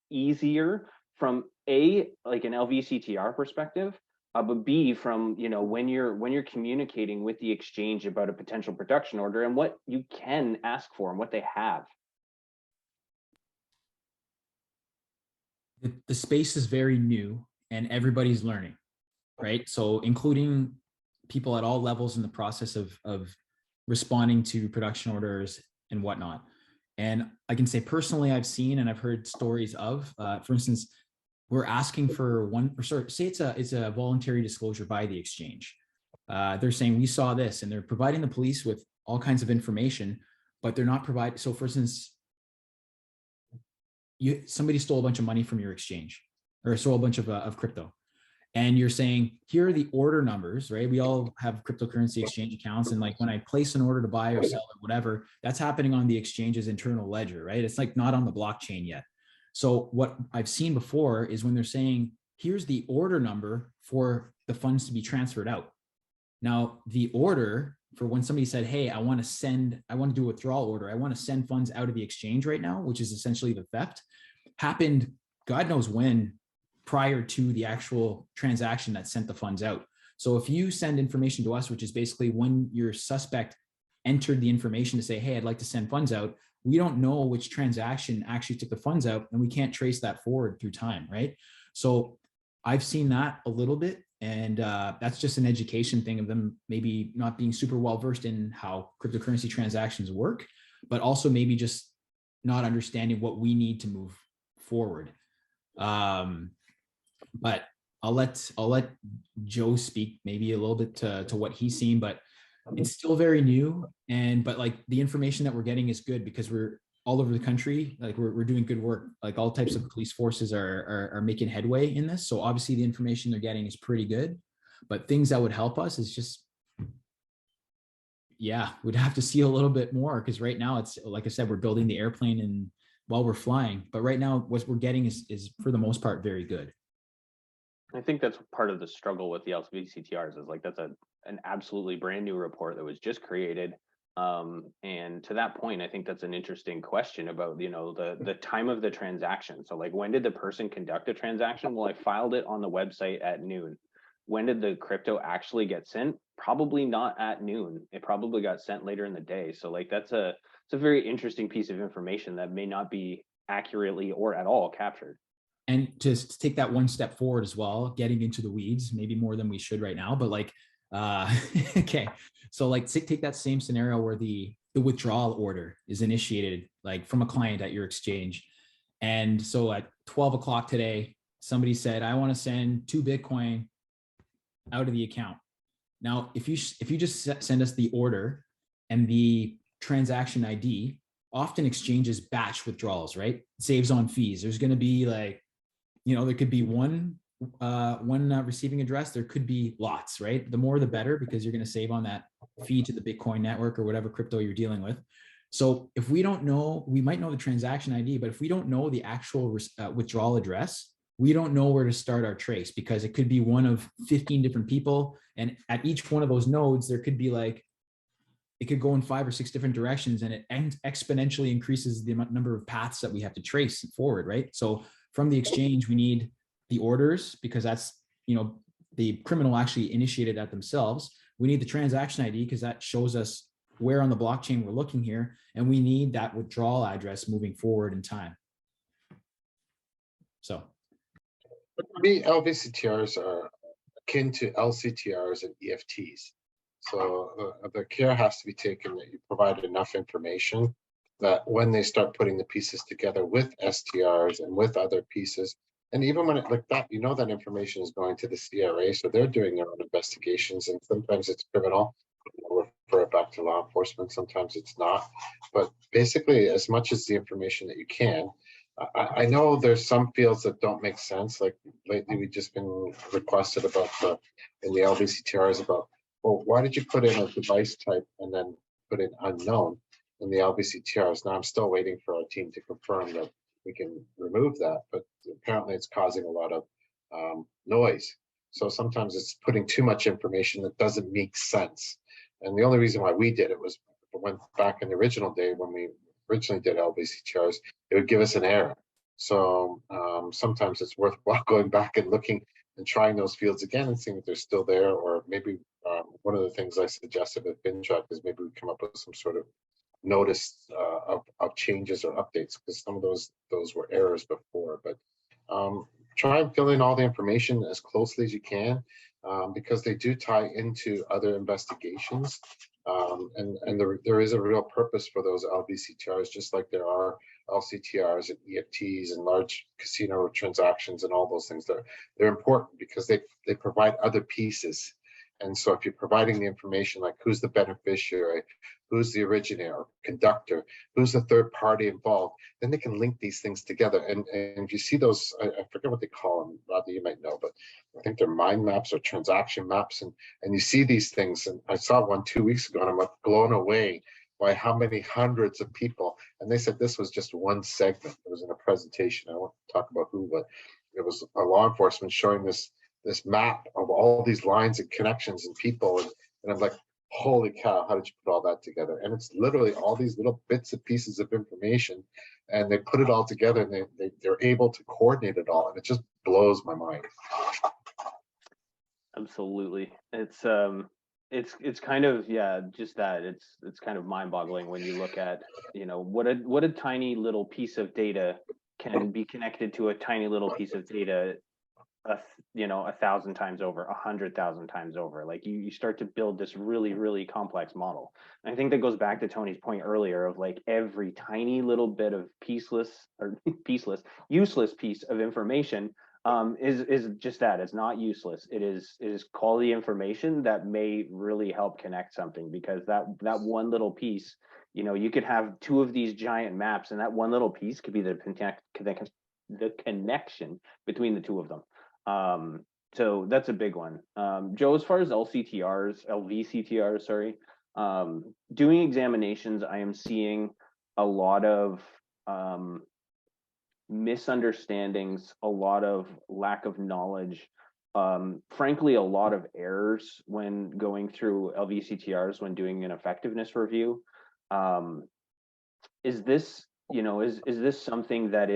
easier from like an LVCTR perspective, but B, from, you know, when you're communicating with the exchange about a potential production order and what you can ask for and what they have. The space is very new and everybody's learning, right? So including people at all levels in the process of responding to production orders and whatnot. And I can say personally, I've seen and I've heard stories of, for instance, we're asking for say it's a voluntary disclosure by the exchange. They're saying we saw this, and they're providing the police with all kinds of information, but they're not providing. So for instance, somebody stole a bunch of money from your exchange, or stole a bunch of crypto. And you're saying, here are the order numbers, right? We all have cryptocurrency exchange accounts. And like when I place an order to buy or sell or whatever, that's happening on the exchange's internal ledger, right? It's like not on the blockchain yet. So what I've seen before is when they're saying, here's the order number for the funds to be transferred out. Now, the order for when somebody said, hey, I want to do a withdrawal order, I want to send funds out of the exchange right now, which is essentially the theft, happened God knows when, prior to the actual transaction that sent the funds out. So if you send information to us, which is basically when your suspect entered the information to say, hey, I'd like to send funds out, we don't know which transaction actually took the funds out, and we can't trace that forward through time, right? So I've seen that a little bit, and that's just an education thing of them maybe not being super well versed in how cryptocurrency transactions work, but also maybe just not understanding what we need to move forward. But I'll let Joe speak maybe a little bit to what he's seen, but it's still very new. But like the information that we're getting is good because we're all over the country. Like we're doing good work. Like all types of police forces are making headway in this. So obviously the information they're getting is pretty good, but things that would help us is just, yeah, we'd have to see a little bit more. Cause right now it's, like I said, we're building the airplane and while we're flying, but right now what we're getting is for the most part, very good. I think that's part of the struggle with the LVCTRs is like, that's an absolutely brand new report that was just created. And to that point, I think that's an interesting question about, you know, the time of the transaction. So like, when did the person conduct a transaction? Well, I filed it on the website at noon. When did the crypto actually get sent? Probably not at noon. It probably got sent later in the day. So like, it's a very interesting piece of information that may not be accurately or at all captured. And just to take that one step forward as well, getting into the weeds, maybe more than we should right now, but like, okay. So like take that same scenario where the withdrawal order is initiated like from a client at your exchange. And so at 12 o'clock today, somebody said, I want to send 2 Bitcoin out of the account. Now, if you just send us the order and the transaction ID, often exchanges batch withdrawals, right? It saves on fees. There's going to be like, you know, there could be one receiving address. There could be lots, right? The more, the better, because you're going to save on that fee to the Bitcoin network or whatever crypto you're dealing with. So if we don't know, we might know the transaction ID, but if we don't know the actual withdrawal address, we don't know where to start our trace because it could be one of 15 different people. And at each one of those nodes, there could be like it could go in 5 or 6 different directions, and it exponentially increases the number of paths that we have to trace forward, right? So from the exchange, we need the orders, because that's, the criminal actually initiated that themselves. We need the transaction ID because that shows us where on the blockchain we're looking here, and we need that withdrawal address moving forward in time. So for me, LVCTRs are akin to LCTRs and EFTs. So the care has to be taken that you provide enough information that when they start putting the pieces together with STRs and with other pieces, and even when it like that, that information is going to the CRA, so they're doing their own investigations, and sometimes it's criminal, refer it back to law enforcement, sometimes it's not. But basically, as much as the information that you can, I know there's some fields that don't make sense. Like lately, we've just been requested about in the LVCTRs about, well, why did you put in a device type and then put in unknown in the LVCTRs? Now I'm still waiting for our team to confirm that we can remove that, but apparently it's causing a lot of noise. So sometimes it's putting too much information that doesn't make sense. And the only reason why we did it was when back in the original day when we originally did LVCTRs, it would give us an error. So sometimes it's worthwhile going back and looking and trying those fields again and seeing if they're still there, or maybe one of the things I suggested with FINTRAC is maybe we come up with some sort of notice of changes or updates, because some of those were errors before. But try and fill in all the information as closely as you can, because they do tie into other investigations. And there is a real purpose for those LVCTRs, just like there are LCTRs and EFTs and large casino transactions and all those things. They're important because they provide other pieces. And so if you're providing the information like who's the beneficiary, who's the originator, conductor, who's the third party involved, then they can link these things together. And if you see those, I forget what they call them, Rodney, you might know, but I think they're mind maps or transaction maps. And you see these things. And I saw one 2 weeks ago and I'm like blown away by how many hundreds of people. And they said this was just one segment. It was in a presentation. I won't talk about who, but it was a law enforcement showing this map of all these lines and connections and people. And I'm like, holy cow, how did you put all that together? And it's literally all these little bits and pieces of information, and they put it all together, and they're able to coordinate it all. And it just blows my mind. Absolutely. It's kind of, yeah, just that it's kind of mind-boggling when you look at, what a tiny little piece of data can be connected to a tiny little piece of data 1,000 times over, 100,000 times over. Like you start to build this really, really complex model. And I think that goes back to Tony's point earlier of like every tiny little bit of useless piece of information is just that. It's not useless. It is quality information that may really help connect something, because that one little piece, you could have 2 of these giant maps, and that one little piece could be the connection between the 2 of them. So that's a big one. Joe, as far as LVCTRs, sorry, doing examinations, I am seeing a lot of misunderstandings, a lot of lack of knowledge, frankly, a lot of errors when going through LVCTRs when doing an effectiveness review. Is this, is this something that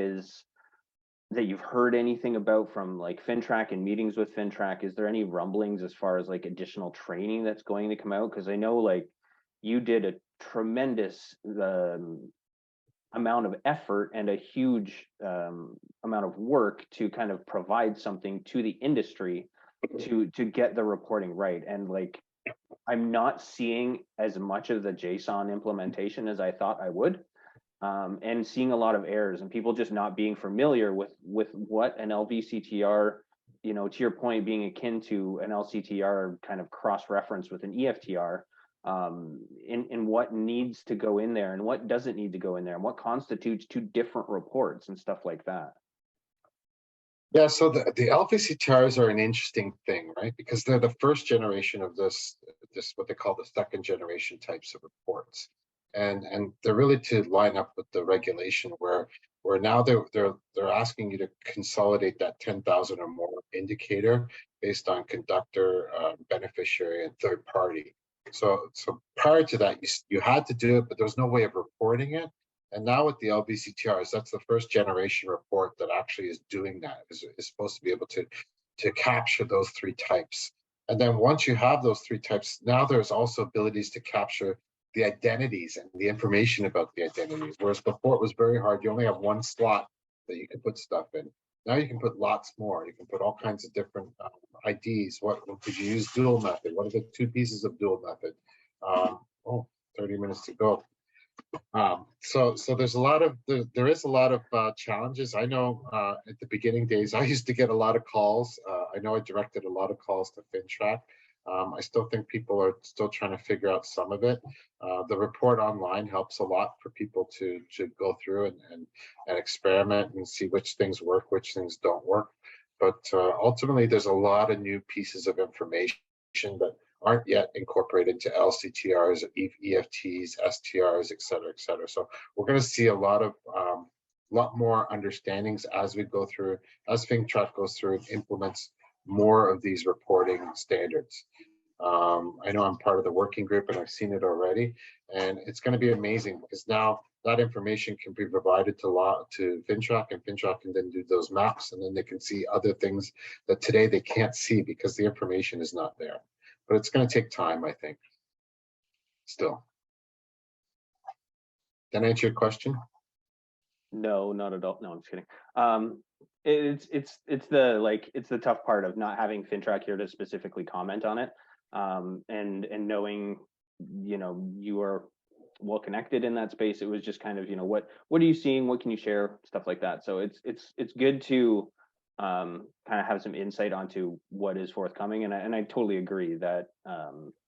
you've heard anything about from like FINTRAC and meetings with FINTRAC? Is there any rumblings as far as like additional training that's going to come out? Because I know like you did a tremendous amount of effort and a huge amount of work to kind of provide something to the industry to get the reporting right. And like, I'm not seeing as much of the JSON implementation as I thought I would. And seeing a lot of errors and people just not being familiar with what an LVCTR, to your point, being akin to an LCTR kind of cross-reference with an EFTR, in what needs to go in there and what doesn't need to go in there and what constitutes 2 different reports and stuff like that. Yeah, so the LVCTRs are an interesting thing, right? Because they're the first generation of this what they call the second generation types of reports. And they're really to line up with the regulation where now they're asking you to consolidate that 10,000 or more indicator based on conductor, beneficiary, and third party. So prior to that, you had to do it, but there was no way of reporting it. And now with the LVCTRs, that's the first generation report that actually is doing that, is supposed to be able to capture those three types. And then once you have those three types, now there's also abilities to capture the identities and the information about the identities. Whereas before it was very hard. You only have one slot that you can put stuff in. Now you can put lots more. You can put all kinds of different IDs. What could you use? Dual method. What are the two pieces of dual method? 30 minutes to go. So there's a lot of there is a lot of challenges. I know at the beginning days, I used to get a lot of calls. I know I directed a lot of calls to FINTRAC. I still think people are still trying to figure out some of it. The report online helps a lot for people to go through and experiment and see which things work, which things don't work. But ultimately, there's a lot of new pieces of information that aren't yet incorporated to LCTRs, EFTs, STRs, et cetera, et cetera. So we're going to see a lot more understandings as we go through, as FINTRAC goes through and implements more of these reporting standards. I know I'm part of the working group and I've seen it already, and it's going to be amazing because now that information can be provided to FINTRAC, and FINTRAC can then do those maps, and then they can see other things that today they can't see because the information is not there. But it's going to take time, I think. Still. Did I answer your question? No, not at all. No, I'm just kidding. It's the tough part of not having FINTRAC here to specifically comment on it, and knowing, you know, you are well connected in that space. It was just kind of, you know, what are you seeing? What can you share? Stuff like that. So it's good to kind of have some insight onto what is forthcoming, and I totally agree that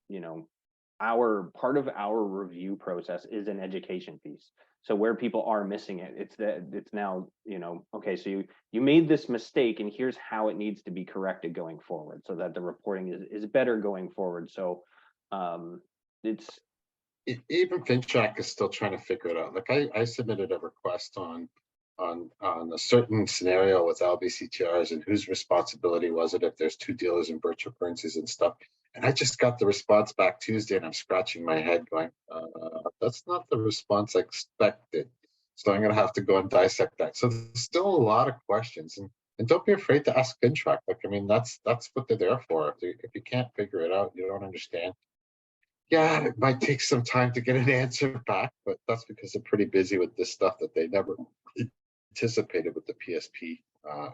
you know, part of our review process is an education piece. So where people are missing it, it's now, you know, okay, so you made this mistake and here's how it needs to be corrected going forward so that the reporting is better going forward. So even FINTRAC is still trying to figure it out. Like I submitted a request on a certain scenario with LVCTRs and whose responsibility was it if there's two dealers in virtual currencies and stuff. And I just got the response back Tuesday and I'm scratching my head going, that's not the response I expected. So I'm going to have to go and dissect that. So there's still a lot of questions, and don't be afraid to ask FINTRAC. Like, I mean, that's what they're there for. If you can't figure it out, you don't understand. Yeah, it might take some time to get an answer back, but that's because they're pretty busy with this stuff that they never anticipated with the PSP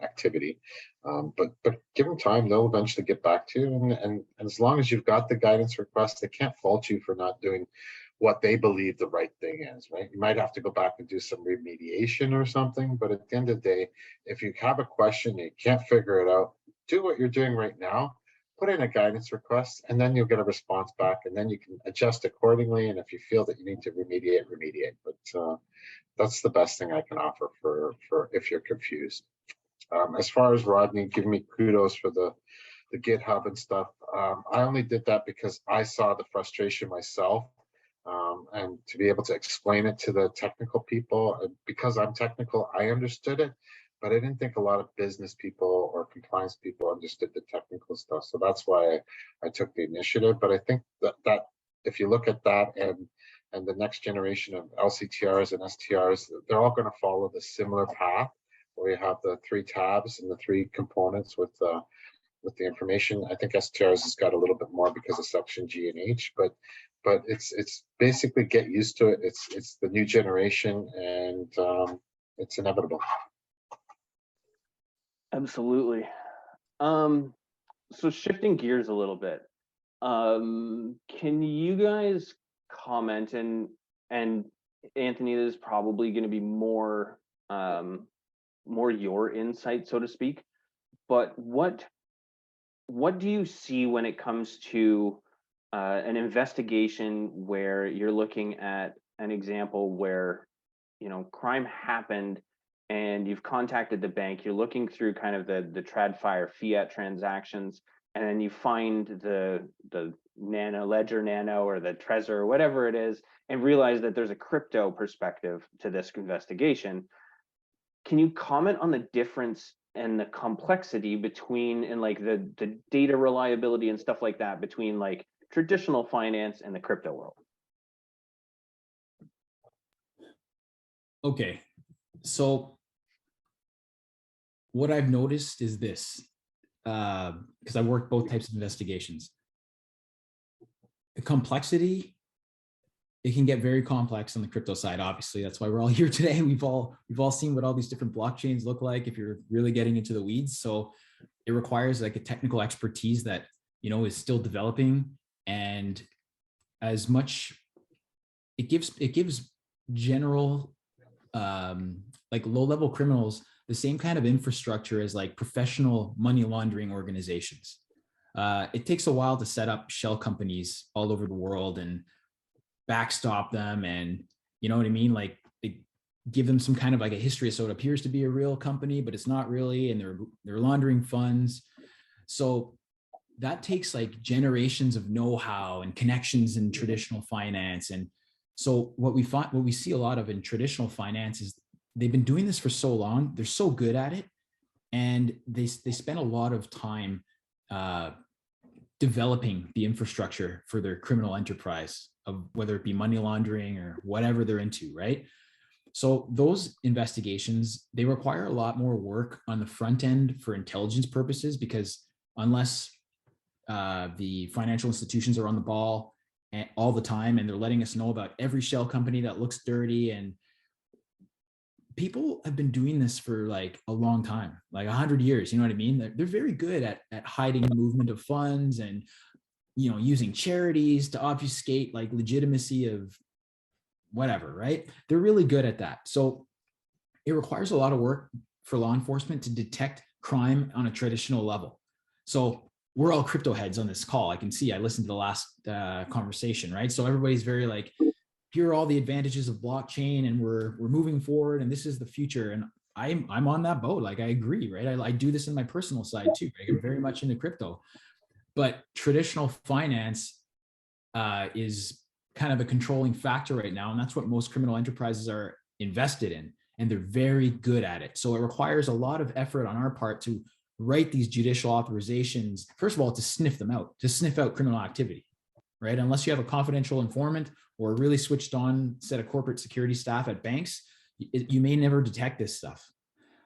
activity. But give them time; they'll eventually get back to you. And as long as you've got the guidance request, they can't fault you for not doing what they believe the right thing is. Right? You might have to go back and do some remediation or something. But at the end of the day, if you have a question and you can't figure it out, do what you're doing right now. Put in a guidance request, and then you'll get a response back, and then you can adjust accordingly. And if you feel that you need to remediate. But that's the best thing I can offer for if you're confused. As far as Rodney giving me kudos for the GitHub and stuff, I only did that because I saw the frustration myself, and to be able to explain it to the technical people. Because I'm technical, I understood it. But I didn't think a lot of business people or compliance people understood the technical stuff. So that's why I took the initiative. But I think that if you look at that and the next generation of LCTRs and STRs, they're all going to follow the similar path where you have the three tabs and the three components with the information. I think STRs has got a little bit more because of section G and H, but it's basically get used to it. It's the new generation, and it's inevitable. Absolutely. So shifting gears a little bit, can you guys comment, and Anthony, this is probably going to be more your insight, so to speak, but what do you see when it comes to an investigation where you're looking at an example where, you know, crime happened and you've contacted the bank, you're looking through kind of the TradFi or fiat transactions, and then you find the Ledger Nano or the Trezor or whatever it is, and realize that there's a crypto perspective to this investigation. Can you comment on the difference and the complexity between, and like the data reliability and stuff like that between like traditional finance in the crypto world? Okay, so what I've noticed is this, because I work both types of investigations. The complexity, it can get very complex on the crypto side. Obviously, that's why we're all here today. We've all seen what all these different blockchains look like if you're really getting into the weeds. So it requires like a technical expertise that, you know, is still developing, and as much it gives general like low-level criminals the same kind of infrastructure as like professional money laundering organizations. It takes a while to set up shell companies all over the world and backstop them, and you know what I mean? Like they give them some kind of like a history, so it appears to be a real company, but it's not really, and they're laundering funds. So that takes like generations of know-how and connections in traditional finance. And so what we see a lot of in traditional finance is they've been doing this for so long, they're so good at it, and they spend a lot of time developing the infrastructure for their criminal enterprise, of whether it be money laundering or whatever they're into, right? So those investigations, they require a lot more work on the front end for intelligence purposes, because unless the financial institutions are on the ball all the time and they're letting us know about every shell company that looks dirty, and people have been doing this for like a long time, like 100 years, you know what I mean? They're very good at hiding the movement of funds and, you know, using charities to obfuscate like legitimacy of whatever, right? They're really good at that. So it requires a lot of work for law enforcement to detect crime on a traditional level. So we're all crypto heads on this call. I can see, I listened to the last conversation, right? So everybody's very like, here are all the advantages of blockchain, and we're moving forward, and this is the future. And I'm on that boat. Like I agree, right? I do this in my personal side too. Right? I'm very much into crypto, but traditional finance is kind of a controlling factor right now, and that's what most criminal enterprises are invested in, and they're very good at it. So it requires a lot of effort on our part to write these judicial authorizations, first of all, to sniff out criminal activity, right? Unless you have a confidential informant or a really switched on set of corporate security staff at banks, you may never detect this stuff.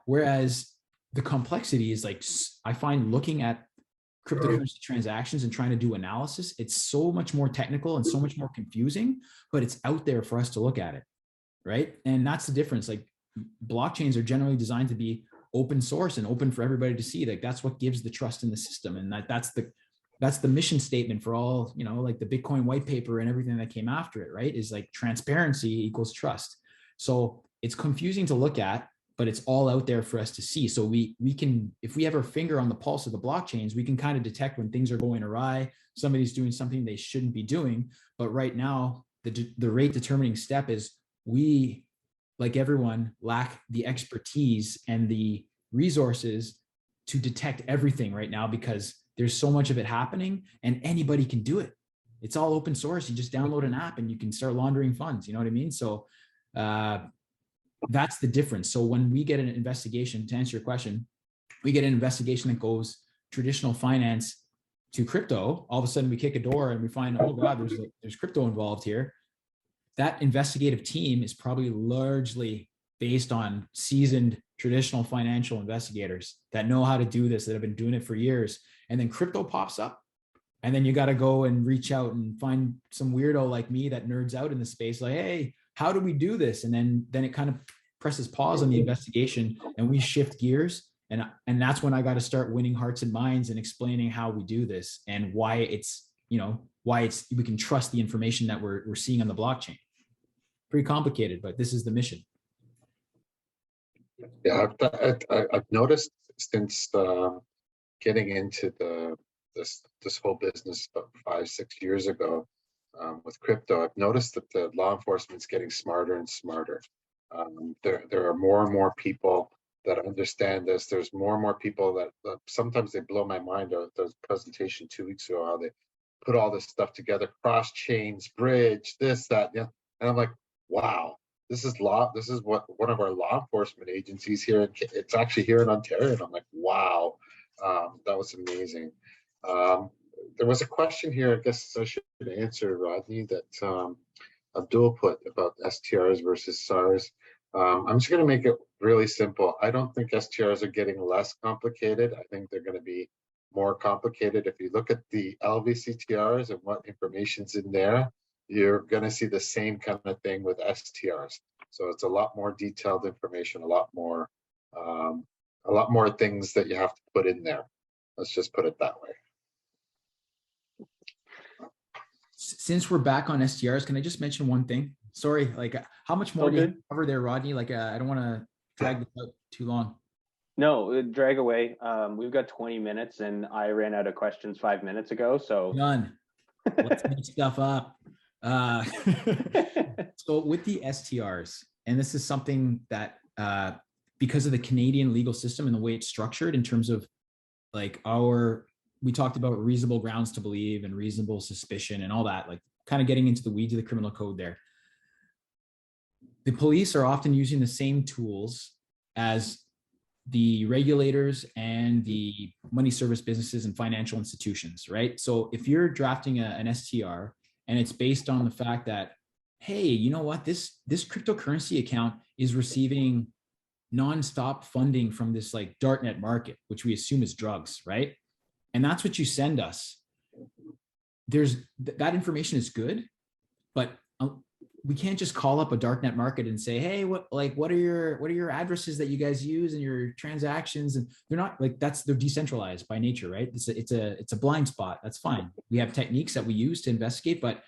Whereas the complexity is like, I find looking at cryptocurrency transactions and trying to do analysis, it's so much more technical and so much more confusing, but it's out there for us to look at it, right? And that's the difference. Like blockchains are generally designed to be open source and open for everybody to see. Like that's what gives the trust in the system, and that's the mission statement for all, you know, like the Bitcoin white paper and everything that came after it, right? Is like transparency equals trust. So it's confusing to look at, but it's all out there for us to see. So we can, if we have our finger on the pulse of the blockchains, we can kind of detect when things are going awry, somebody's doing something they shouldn't be doing. But right now, the rate determining step is we, like everyone, lack the expertise and the resources to detect everything right now, because there's so much of it happening and anybody can do it. It's all open source. You just download an app and you can start laundering funds. You know what I mean? So that's the difference. So when we get an investigation, to answer your question, we get an investigation that goes traditional finance to crypto. All of a sudden we kick a door and we find, oh God, there's crypto involved here. That investigative team is probably largely based on seasoned traditional financial investigators that know how to do this, that have been doing it for years. And then crypto pops up, and then you got to go and reach out and find some weirdo like me that nerds out in the space, like, hey, how do we do this? And then it kind of presses pause on the investigation, and we shift gears. And that's when I got to start winning hearts and minds and explaining how we do this and why it's, you know, we can trust the information that we're seeing on the blockchain. Pretty complicated, but this is the mission. Yeah, I've noticed since getting into this whole business about 5-6 years ago with crypto, I've noticed that the law enforcement's getting smarter and smarter. There are more and more people that understand this. There's more and more people that sometimes they blow my mind. There was a presentation 2 weeks ago how they put all this stuff together, cross chains, bridge, this, that, yeah. And I'm like, wow. This is what one of our law enforcement agencies here. It's actually here in Ontario. And I'm like, wow, that was amazing. there was a question here, I guess I should answer, Rodney, that Abdul put about STRs versus SARs. I'm just going to make it really simple. I don't think STRs are getting less complicated. I think they're going to be more complicated. If you look at the LVCTRs and what information's in there, you're going to see the same kind of thing with STRs. So it's a lot more detailed information, a lot more things that you have to put in there. Let's just put it that way. Since we're back on STRs, can I just mention one thing? Sorry, like how much more do you cover there, Rodney? Like I don't want to drag this out too long. No, drag away. We've got 20 minutes and I ran out of questions 5 minutes ago. So done. Let's make stuff up. So with the STRs, and this is something that because of the Canadian legal system and the way it's structured in terms of like we talked about reasonable grounds to believe and reasonable suspicion and all that, like kind of getting into the weeds of the criminal code there. The police are often using the same tools as the regulators and the money service businesses and financial institutions, right? So if you're drafting an STR and it's based on the fact that, hey, you know what, this cryptocurrency account is receiving nonstop funding from this like darknet market, which we assume is drugs, right? And that's what you send us. That information is good, but we can't just call up a darknet market and say, hey, what are your addresses that you guys use and your transactions? And they're not like they're decentralized by nature, right? It's a blind spot. That's fine. We have techniques that we use to investigate, but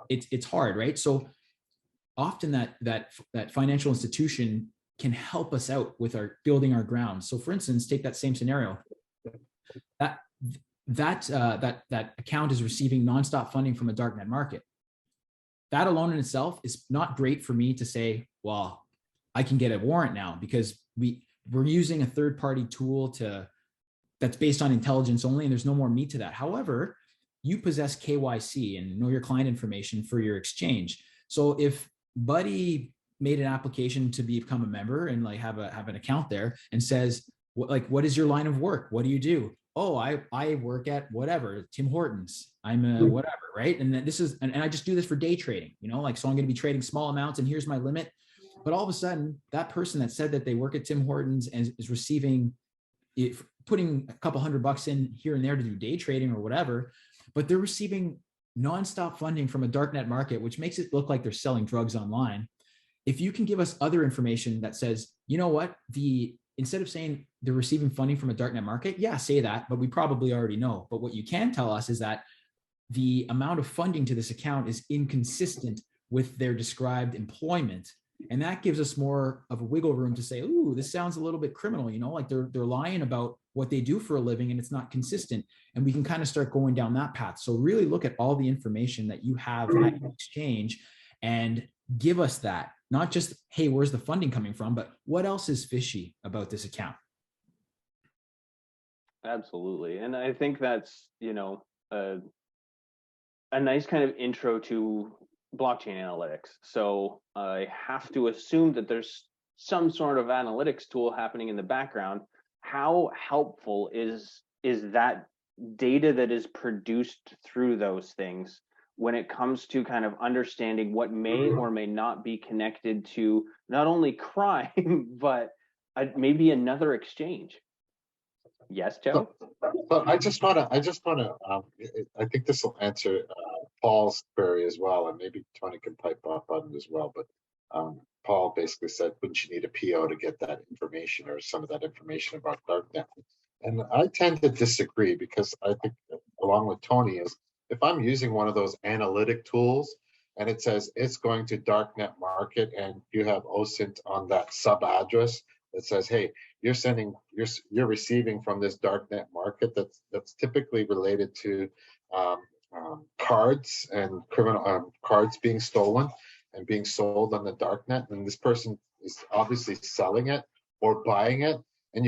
it's hard, right? So often that financial institution can help us out with building our grounds. So for instance, take that same scenario. That account is receiving nonstop funding from a darknet market. That alone in itself is not great for me to say, well, I can get a warrant now because we're using a third-party tool that's based on intelligence only, and there's no more meat to that. However, you possess KYC and know your client information for your exchange. So if Buddy made an application to become a member and like have an account there and says, what is your line of work? What do you do? Oh, I work at whatever, Tim Hortons. I'm a whatever, right? And then and I just do this for day trading, like, so I'm going to be trading small amounts and here's my limit. But all of a sudden that person that said that they work at Tim Hortons and is receiving, putting a couple $100 in here and there to do day trading or whatever, but they're receiving nonstop funding from a darknet market, which makes it look like they're selling drugs online. If you can give us other information that says, you know what, instead of saying they're receiving funding from a darknet market, yeah, say that, but we probably already know. But what you can tell us is that the amount of funding to this account is inconsistent with their described employment. And that gives us more of a wiggle room to say, ooh, this sounds a little bit criminal, like they're lying about what they do for a living and it's not consistent. And we can kind of start going down that path. So really look at all the information that you have at your exchange and give us that. Not just, hey, where's the funding coming from, but what else is fishy about this account? Absolutely. And I think that's, a nice kind of intro to blockchain analytics. So I have to assume that there's some sort of analytics tool happening in the background. How helpful is that data that is produced through those things when it comes to kind of understanding what may or may not be connected to not only crime, but maybe another exchange? Yes, Joe? So I just want to, I think this will answer Paul's query as well, and maybe Tony can pipe up on it as well. But Paul basically said, wouldn't you need a PO to get that information or some of that information about darknet? And I tend to disagree because I think, along with Tony, is if I'm using one of those analytic tools and it says it's going to darknet market and you have OSINT on that sub address that says, hey, you're receiving from this darknet market that's typically related to cards and criminal cards being stolen and being sold on the darknet, and this person is obviously selling it or buying it,